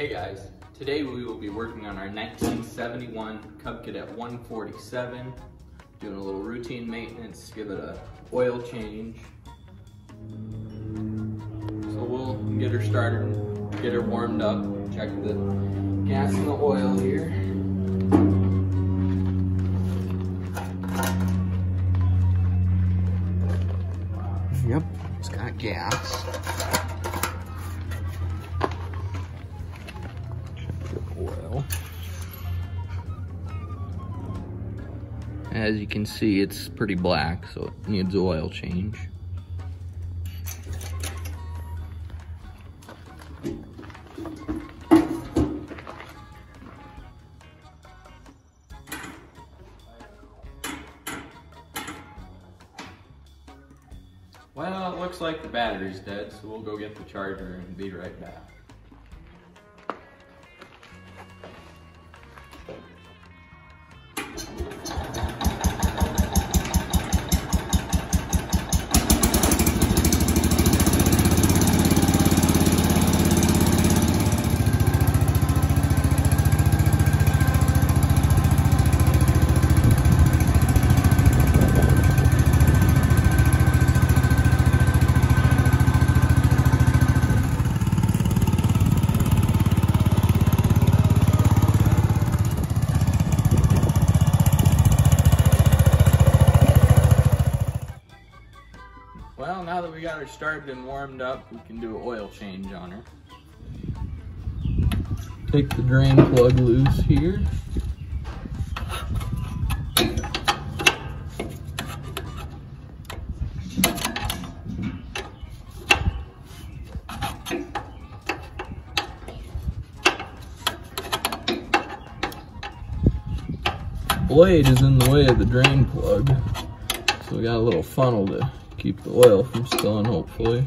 Hey guys, today we will be working on our 1971 Cub Cadet 147, doing a little routine maintenance, give it a oil change. So we'll get her started, get her warmed up, check the gas and the oil here. Yep, it's got gas. Oil. As you can see, it's pretty black, so it needs oil change. Well, it looks like the battery's dead, so we'll go get the charger and be right back. Well, now that we got her started and warmed up, we can do an oil change on her. Take the drain plug loose here. Blade is in the way of the drain plug, so we got a little funnel to keep the oil from spilling, hopefully.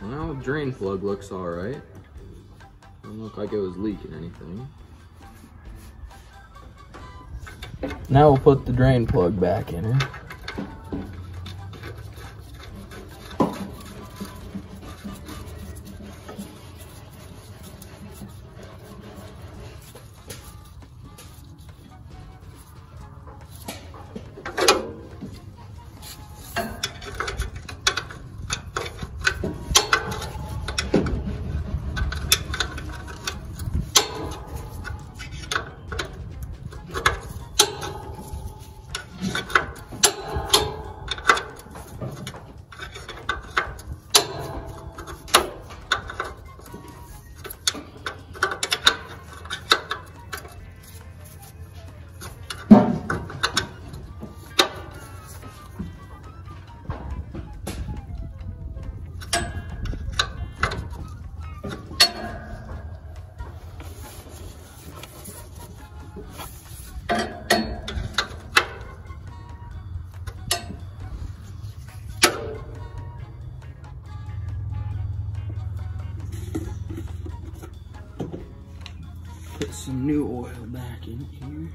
Well, the drain plug looks alright. Doesn't look like it was leaking anything. Now we'll put the drain plug back in her. Put some new oil back in here.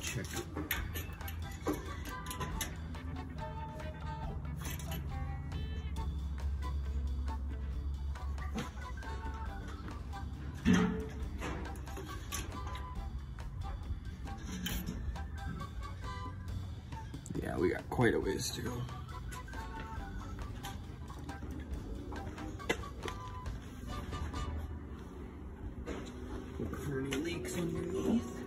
Check it. Yeah, we got quite a ways to go. Look for any leaks underneath.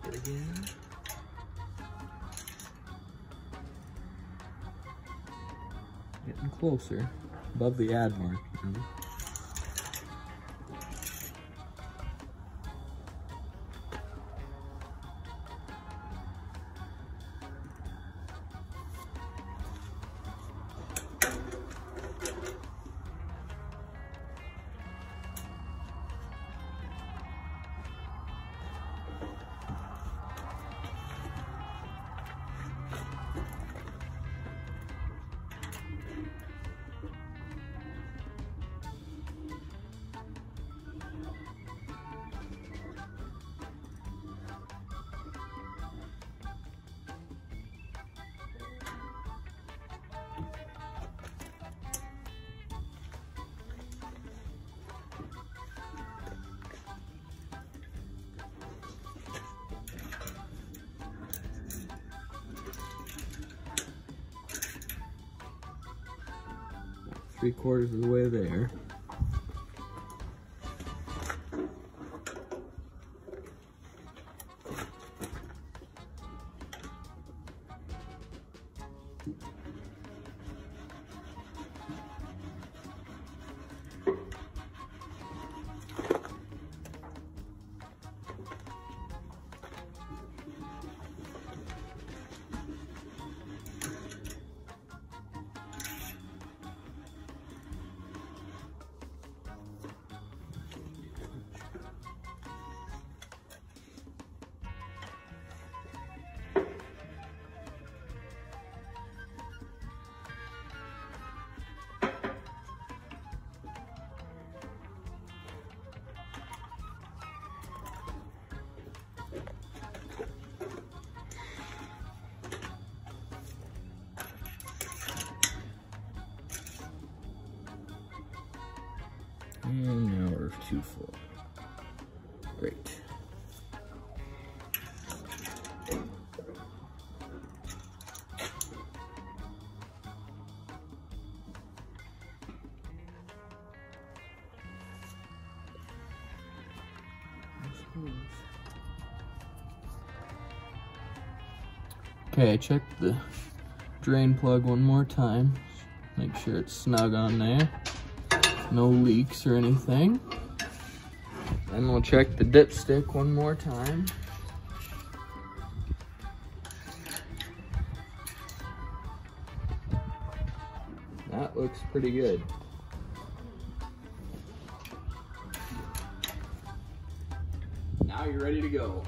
Again. Getting closer, above the ad mark. Three-quarters of the way there. And now we're too full. Great. Okay, check the drain plug one more time. Make sure it's snug on there. No leaks or anything. Then we'll check the dipstick one more time. That looks pretty good. Now you're ready to go.